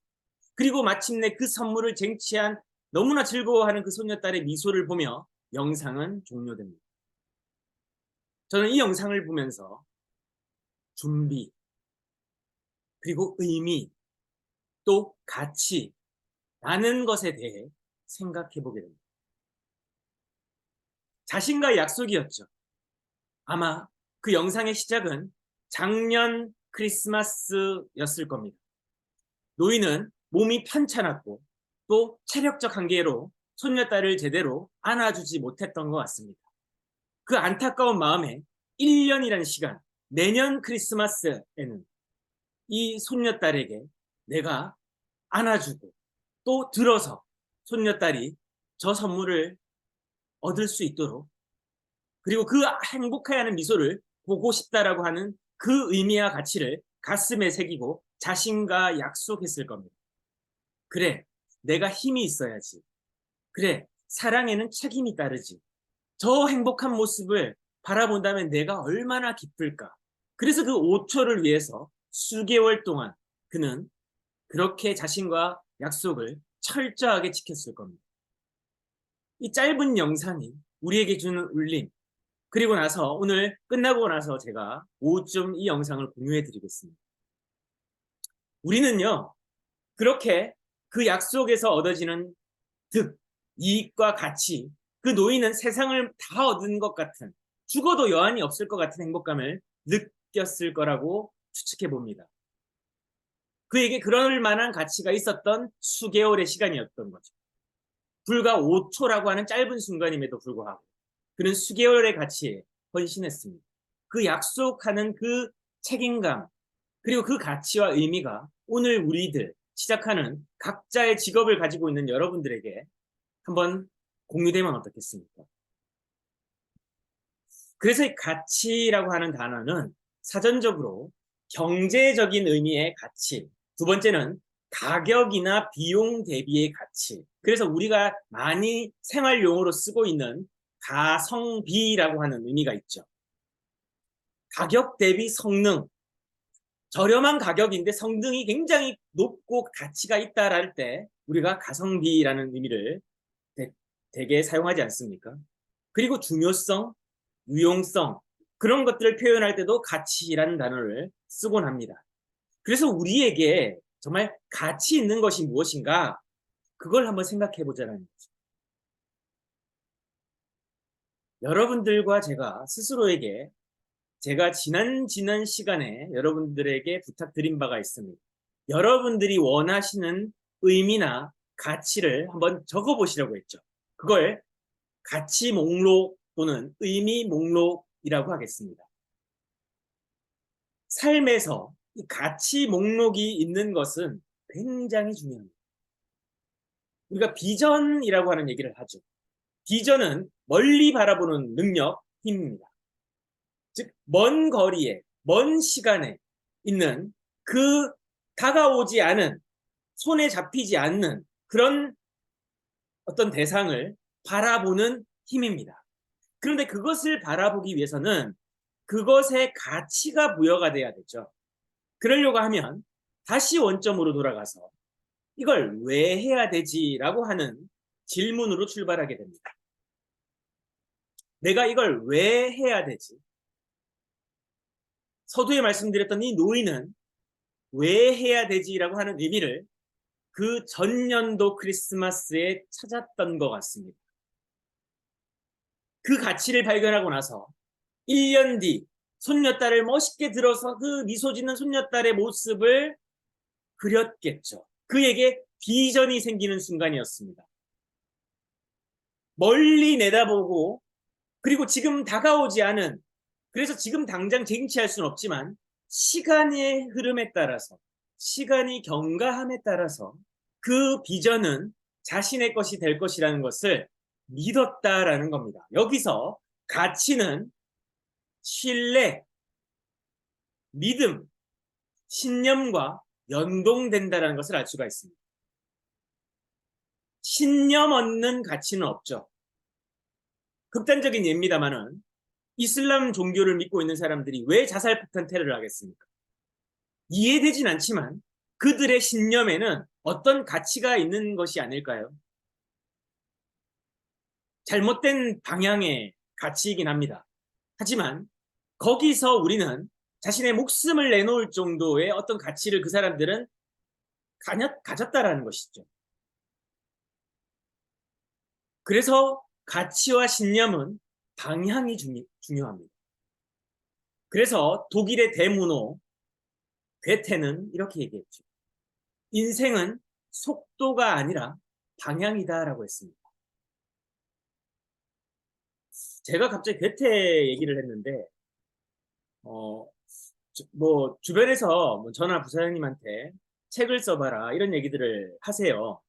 그리고 마침내 그 선물을 쟁취한 너무나 즐거워하는 그 손녀딸의 미소를 보며 영상은 종료됩니다. 저는 이 영상을 보면서 준비, 그리고 의미, 또 가치라는 것에 대해 생각해 보게 됩니다. 자신과의 약속이었죠. 아마 그 영상의 시작은 작년 크리스마스였을 겁니다. 노인은 몸이 편찮았고 또 체력적 한계로 손녀딸을 제대로 안아주지 못했던 것 같습니다. 그 안타까운 마음에 1년이라는 시간, 내년 크리스마스에는 이 손녀딸에게 내가 안아주고 또 들어서 손녀딸이 저 선물을 얻을 수 있도록, 그리고 그 행복해하는 미소를 보고 싶다라고 하는 그 의미와 가치를 가슴에 새기고 자신과 약속했을 겁니다. 그래, 내가 힘이 있어야지. 그래, 사랑에는 책임이 따르지. 저 행복한 모습을 바라본다면 내가 얼마나 기쁠까. 그래서 그 5초를 위해서 수개월 동안 그는 그렇게 자신과 약속을 철저하게 지켰을 겁니다. 이 짧은 영상이 우리에게 주는 울림, 그리고 나서 오늘 끝나고 나서 제가 오후쯤 이 영상을 공유해 드리겠습니다. 우리는요, 그렇게 그 약속에서 얻어지는 득, 이익과 가치, 그 노인은 세상을 다 얻은 것 같은, 죽어도 여한이 없을 것 같은 행복감을 느꼈을 거라고 추측해 봅니다. 그에게 그럴 만한 가치가 있었던 수개월의 시간이었던 거죠. 불과 5초라고 하는 짧은 순간임에도 불구하고 그는 수개월의 가치에 헌신했습니다. 그 약속하는 그 책임감, 그리고 그 가치와 의미가 오늘 우리들 시작하는 각자의 직업을 가지고 있는 여러분들에게 한번 공유되면 어떻겠습니까? 그래서 이 가치라고 하는 단어는 사전적으로 경제적인 의미의 가치, 두 번째는 가격이나 비용 대비의 가치, 그래서 우리가 많이 생활용어로 쓰고 있는 가성비라고 하는 의미가 있죠. 가격 대비 성능, 저렴한 가격인데 성능이 굉장히 높고 가치가 있다랄 때 우리가 가성비라는 의미를 되게 사용하지 않습니까? 그리고 중요성, 유용성, 그런 것들을 표현할 때도 가치라는 단어를 쓰곤 합니다. 그래서 우리에게 정말 가치 있는 것이 무엇인가, 그걸 한번 생각해 보자는 거죠. 여러분들과 제가 스스로에게, 제가 지난 시간에 여러분들에게 부탁드린 바가 있습니다. 여러분들이 원하시는 의미나 가치를 한번 적어보시라고 했죠. 그걸 가치 목록 또는 의미 목록이라고 하겠습니다. 삶에서 이 가치 목록이 있는 것은 굉장히 중요합니다. 우리가 비전이라고 하는 얘기를 하죠. 비전은 멀리 바라보는 능력, 힘입니다. 즉, 먼 거리에, 먼 시간에 있는 그 다가오지 않은, 손에 잡히지 않는 그런 어떤 대상을 바라보는 힘입니다. 그런데 그것을 바라보기 위해서는 그것의 가치가 부여가 돼야 되죠. 그러려고 하면 다시 원점으로 돌아가서 이걸 왜 해야 되지라고 하는 질문으로 출발하게 됩니다. 내가 이걸 왜 해야 되지? 서두에 말씀드렸던 이 노인은 왜 해야 되지라고 하는 의미를 그 전년도 크리스마스에 찾았던 것 같습니다. 그 가치를 발견하고 나서 1년 뒤 손녀딸을 멋있게 들어서 그 미소 짓는 손녀딸의 모습을 그렸겠죠. 그에게 비전이 생기는 순간이었습니다. 멀리 내다보고, 그리고 지금 다가오지 않은, 그래서 지금 당장 쟁취할 수는 없지만 시간의 흐름에 따라서, 시간이 경과함에 따라서 그 비전은 자신의 것이 될 것이라는 것을 믿었다라는 겁니다. 여기서 가치는 신뢰, 믿음, 신념과 연동된다는 것을 알 수가 있습니다. 신념 없는 가치는 없죠. 극단적인 예입니다만은 이슬람 종교를 믿고 있는 사람들이 왜 자살폭탄 테러를 하겠습니까? 이해되진 않지만 그들의 신념에는 어떤 가치가 있는 것이 아닐까요? 잘못된 방향의 가치이긴 합니다. 하지만 거기서 우리는 자신의 목숨을 내놓을 정도의 어떤 가치를 그 사람들은 가졌다라는 것이죠. 그래서 가치와 신념은 방향이 중요합니다. 그래서 독일의 대문호 괴테는 이렇게 얘기했죠. 인생은 속도가 아니라 방향이다라고 했습니다. 제가 갑자기 괴테 얘기를 했는데 뭐 주변에서 뭐 저나 부사장님한테 책을 써봐라 이런 얘기들을 하세요.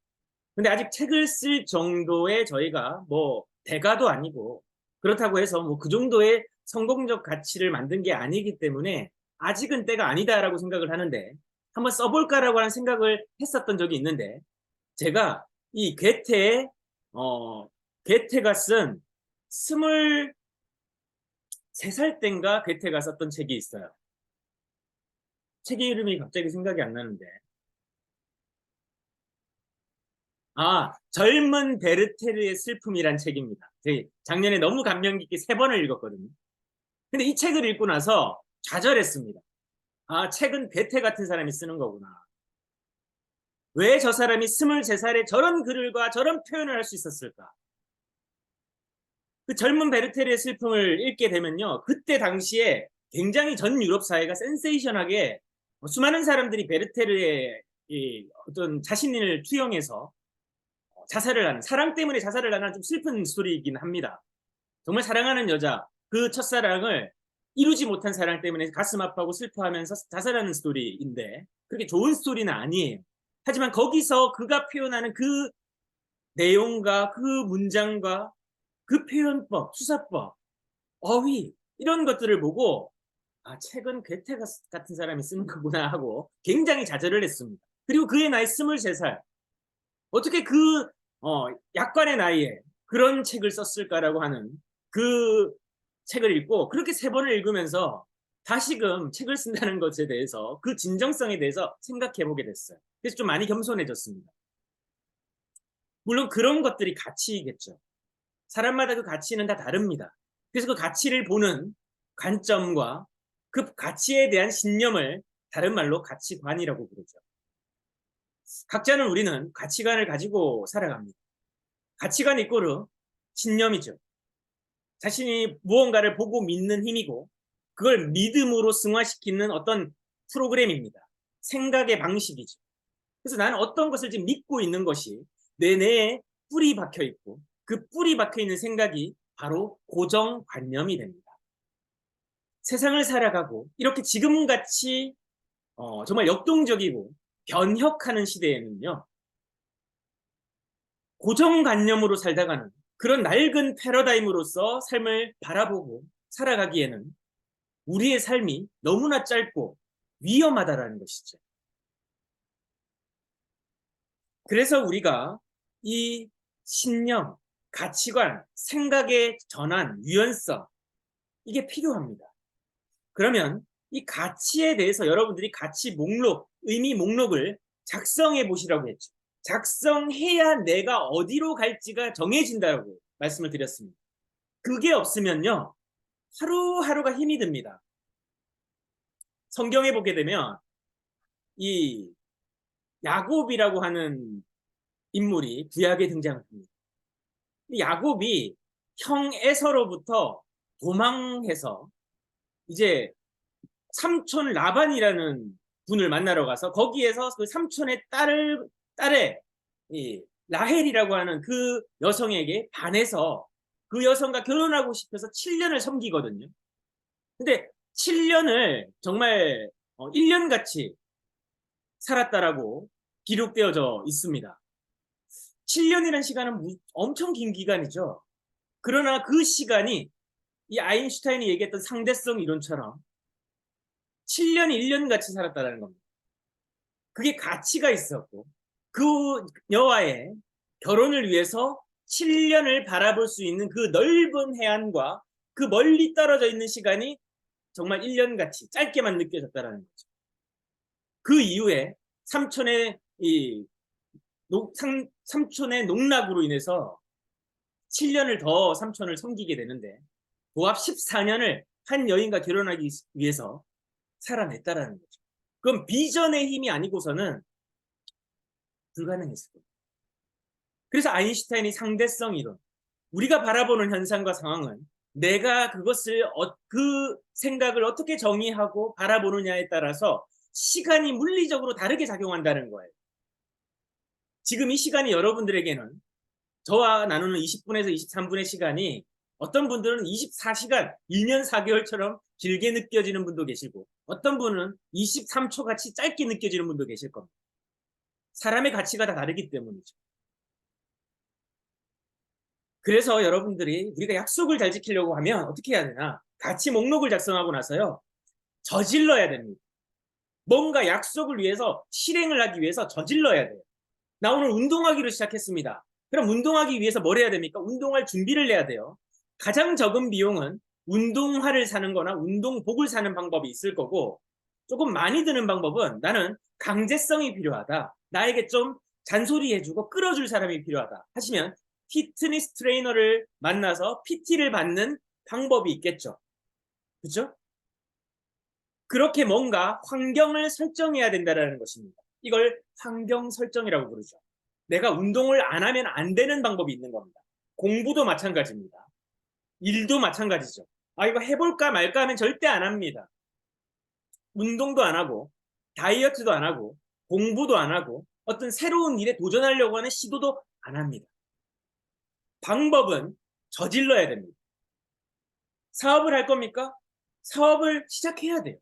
근데 아직 책을 쓸 정도의 저희가 뭐 대가도 아니고 그렇다고 해서 뭐 그 정도의 성공적 가치를 만든 게 아니기 때문에 아직은 때가 아니다라고 생각을 하는데 한번 써볼까라고 하는 생각을 했었던 적이 있는데 제가 이 괴테가 쓴 23살 땐가 괴테가 썼던 책이 있어요. 책의 이름이 갑자기 생각이 안 나는데 젊은 베르테르의 슬픔이란 책입니다. 작년에 너무 감명 깊게 3번을 읽었거든요. 근데 이 책을 읽고 나서 좌절했습니다. 책은 괴테 같은 사람이 쓰는 거구나. 왜 저 사람이 23살에 저런 글과 저런 표현을 할 수 있었을까? 그 젊은 베르테르의 슬픔을 읽게 되면요. 그때 당시에 굉장히 전 유럽 사회가 센세이션하게 수많은 사람들이 베르테르의 어떤 자신을 투영해서 자살을 하는, 사랑 때문에 자살을 하는 좀 슬픈 스토리이긴 합니다. 정말 사랑하는 여자, 그 첫사랑을 이루지 못한 사랑 때문에 가슴 아파하고 슬퍼하면서 자살하는 스토리인데 그렇게 좋은 스토리는 아니에요. 하지만 거기서 그가 표현하는 그 내용과 그 문장과 그 표현법, 수사법, 어휘 이런 것들을 보고 책은 괴테 같은 사람이 쓰는 거구나 하고 굉장히 좌절을 했습니다. 그리고 그의 나이 23살. 어떻게 약관의 나이에 그런 책을 썼을까라고 하는 그 책을 읽고 그렇게 3번을 읽으면서 다시금 책을 쓴다는 것에 대해서 그 진정성에 대해서 생각해 보게 됐어요. 그래서 좀 많이 겸손해졌습니다. 물론 그런 것들이 가치이겠죠. 사람마다 그 가치는 다 다릅니다. 그래서 그 가치를 보는 관점과 그 가치에 대한 신념을 다른 말로 가치관이라고 부르죠. 각자는 우리는 가치관을 가지고 살아갑니다. 가치관 이꼬르 신념이죠. 자신이 무언가를 보고 믿는 힘이고 그걸 믿음으로 승화시키는 어떤 프로그램입니다. 생각의 방식이죠. 그래서 나는 어떤 것을 지금 믿고 있는 것이 내 뇌에 뿌리 박혀 있고 그 뿌리 박혀 있는 생각이 바로 고정관념이 됩니다. 세상을 살아가고 이렇게 지금같이 정말 역동적이고 변혁하는 시대에는요. 고정관념으로 살다가는 그런 낡은 패러다임으로서 삶을 바라보고 살아가기에는 우리의 삶이 너무나 짧고 위험하다라는 것이죠. 그래서 우리가 이 신념, 가치관, 생각의 전환, 유연성 이게 필요합니다. 그러면 이 가치에 대해서 여러분들이 가치 목록, 의미 목록을 작성해 보시라고 했죠. 작성해야 내가 어디로 갈지가 정해진다고 말씀을 드렸습니다. 그게 없으면요. 하루하루가 힘이 듭니다. 성경에 보게 되면 이 야곱이라고 하는 인물이 구약에 등장합니다. 야곱이 형 에서로부터 도망해서 이제 삼촌 라반이라는 분을 만나러 가서 거기에서 그 삼촌의 딸의 이 라헬이라고 하는 그 여성에게 반해서 그 여성과 결혼하고 싶어서 7년을 섬기거든요. 근데 7년을 정말 1년 같이 살았다라고 기록되어져 있습니다. 7년이라는 시간은 엄청 긴 기간이죠. 그러나 그 시간이 이 아인슈타인이 얘기했던 상대성 이론처럼 7년이 1년 같이 살았다는 겁니다. 그게 가치가 있었고 그 여와의 결혼을 위해서 7년을 바라볼 수 있는 그 넓은 해안과 그 멀리 떨어져 있는 시간이 정말 1년 같이 짧게만 느껴졌다는 거죠. 그 이후에 삼촌의 농락으로 인해서 7년을 더 삼촌을 섬기게 되는데 도합 14년을 한 여인과 결혼하기 위해서 살아냈다라는 거죠. 그건 비전의 힘이 아니고서는 불가능했을 거예요. 그래서 아인슈타인이 상대성 이론, 우리가 바라보는 현상과 상황은 내가 그것을 그 생각을 어떻게 정의하고 바라보느냐에 따라서 시간이 물리적으로 다르게 작용한다는 거예요. 지금 이 시간이 여러분들에게는 저와 나누는 20분에서 23분의 시간이 어떤 분들은 24시간, 1년 4개월처럼 길게 느껴지는 분도 계시고 어떤 분은 23초 같이 짧게 느껴지는 분도 계실 겁니다. 사람의 가치가 다 다르기 때문이죠. 그래서 여러분들이 우리가 약속을 잘 지키려고 하면 어떻게 해야 되나? 가치 목록을 작성하고 나서요. 저질러야 됩니다. 뭔가 약속을 위해서 실행을 하기 위해서 저질러야 돼요. 나 오늘 운동하기로 시작했습니다. 그럼 운동하기 위해서 뭘 해야 됩니까? 운동할 준비를 해야 돼요. 가장 적은 비용은 운동화를 사는 거나 운동복을 사는 방법이 있을 거고 조금 많이 드는 방법은 나는 강제성이 필요하다. 나에게 좀 잔소리해주고 끌어줄 사람이 필요하다. 하시면 피트니스 트레이너를 만나서 PT를 받는 방법이 있겠죠. 그렇죠? 그렇게 뭔가 환경을 설정해야 된다는 것입니다. 이걸 환경 설정이라고 부르죠. 내가 운동을 안 하면 안 되는 방법이 있는 겁니다. 공부도 마찬가지입니다. 일도 마찬가지죠. 이거 해볼까 말까 하면 절대 안 합니다. 운동도 안 하고 다이어트도 안 하고 공부도 안 하고 어떤 새로운 일에 도전하려고 하는 시도도 안 합니다. 방법은 저질러야 됩니다. 사업을 할 겁니까? 사업을 시작해야 돼요.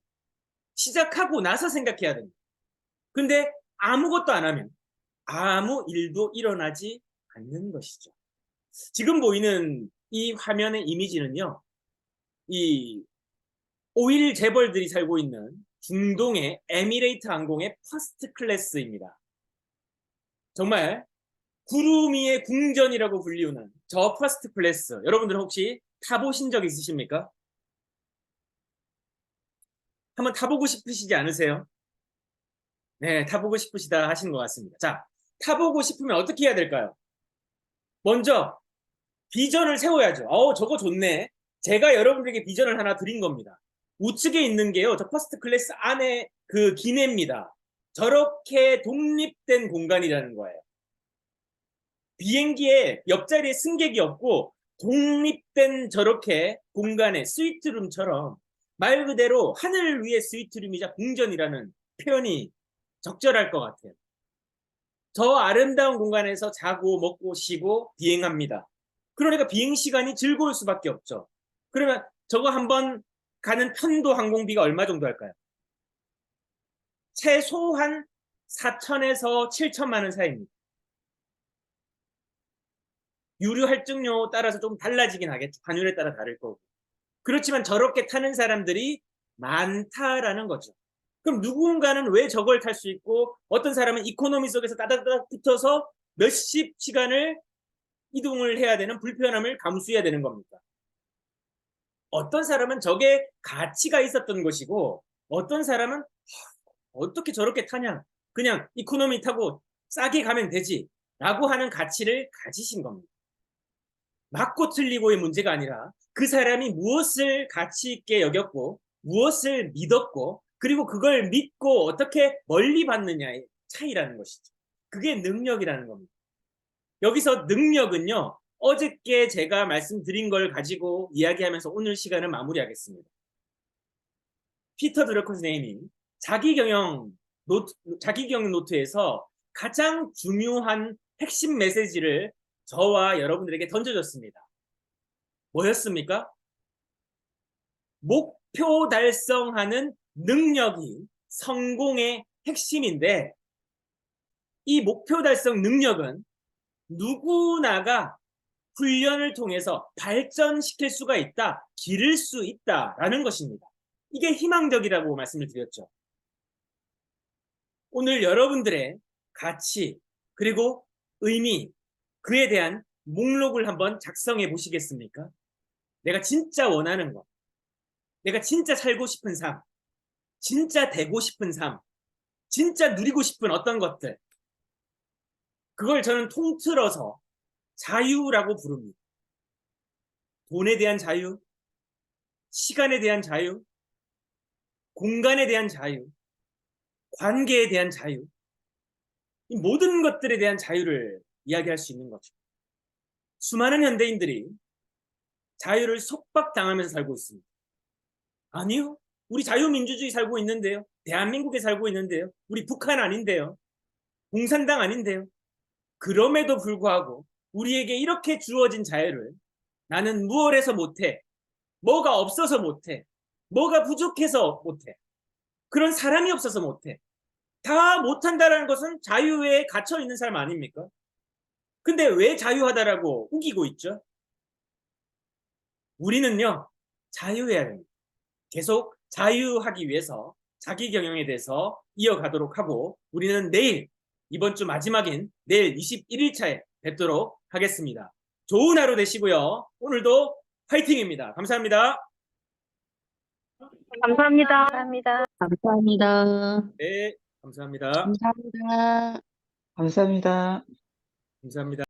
시작하고 나서 생각해야 됩니다. 근데 아무것도 안 하면 아무 일도 일어나지 않는 것이죠. 지금 보이는 이 화면의 이미지는요. 이 오일 재벌들이 살고 있는 중동의 에미레이트 항공의 퍼스트 클래스입니다. 정말 구름 위의 궁전이라고 불리우는 저 퍼스트 클래스. 여러분들 혹시 타보신 적 있으십니까? 한번 타보고 싶으시지 않으세요? 네, 타보고 싶으시다 하시는 것 같습니다. 자, 타보고 싶으면 어떻게 해야 될까요? 먼저 비전을 세워야죠. 저거 좋네. 제가 여러분들에게 비전을 하나 드린 겁니다. 우측에 있는 게요. 저 퍼스트 클래스 안에 그 기내입니다. 저렇게 독립된 공간이라는 거예요. 비행기에 옆자리에 승객이 없고 독립된 저렇게 공간에 스위트룸처럼 말 그대로 하늘 위의 스위트룸이자 궁전이라는 표현이 적절할 것 같아요. 저 아름다운 공간에서 자고 먹고 쉬고 비행합니다. 그러니까 비행 시간이 즐거울 수밖에 없죠. 그러면 저거 한번 가는 편도 항공비가 얼마 정도 할까요? 최소한 4천에서 7천만 원 사이입니다. 유류 할증료 따라서 좀 달라지긴 하겠죠. 환율에 따라 다를 거고. 그렇지만 저렇게 타는 사람들이 많다라는 거죠. 그럼 누군가는 왜 저걸 탈 수 있고 어떤 사람은 이코노미 속에서 따닥따닥 붙어서 몇십 시간을 이동을 해야 되는 불편함을 감수해야 되는 겁니까? 어떤 사람은 저게 가치가 있었던 것이고 어떤 사람은 어떻게 저렇게 타냐? 그냥 이코노미 타고 싸게 가면 되지 라고 하는 가치를 가지신 겁니다. 맞고 틀리고의 문제가 아니라 그 사람이 무엇을 가치 있게 여겼고 무엇을 믿었고 그리고 그걸 믿고 어떻게 멀리 받느냐의 차이라는 것이죠. 그게 능력이라는 겁니다. 여기서 능력은요. 어저께 제가 말씀드린 걸 가지고 이야기하면서 오늘 시간을 마무리하겠습니다. 피터 드러커스네임이 자기경영 노트에서 가장 중요한 핵심 메시지를 저와 여러분들에게 던져줬습니다. 뭐였습니까? 목표 달성하는 능력이 성공의 핵심인데 이 목표 달성 능력은 누구나가 훈련을 통해서 발전시킬 수가 있다, 기를 수 있다라는 것입니다. 이게 희망적이라고 말씀을 드렸죠. 오늘 여러분들의 가치 그리고 의미 그에 대한 목록을 한번 작성해 보시겠습니까? 내가 진짜 원하는 것, 내가 진짜 살고 싶은 삶, 진짜 되고 싶은 삶, 진짜 누리고 싶은 어떤 것들 그걸 저는 통틀어서 자유라고 부릅니다. 돈에 대한 자유, 시간에 대한 자유, 공간에 대한 자유, 관계에 대한 자유, 이 모든 것들에 대한 자유를 이야기할 수 있는 거죠. 수많은 현대인들이 자유를 속박당하면서 살고 있습니다. 아니요. 우리 자유민주주의 살고 있는데요. 대한민국에 살고 있는데요. 우리 북한 아닌데요. 공산당 아닌데요. 그럼에도 불구하고 우리에게 이렇게 주어진 자유를 나는 무엇해서 못해. 뭐가 없어서 못해. 뭐가 부족해서 못해. 그런 사람이 없어서 못해. 다 못한다는 것은 자유에 갇혀 있는 사람 아닙니까? 근데 왜 자유하다라고 우기고 있죠? 우리는요, 자유해야 됩니다. 계속 자유하기 위해서 자기 경영에 대해서 이어가도록 하고 우리는 내일 이번 주 마지막인 내일 21일차에 뵙도록 하겠습니다. 좋은 하루 되시고요. 오늘도 파이팅입니다. 감사합니다. 감사합니다. 감사합니다. 감사합니다. 네, 감사합니다. 감사합니다. 감사합니다. 감사합니다.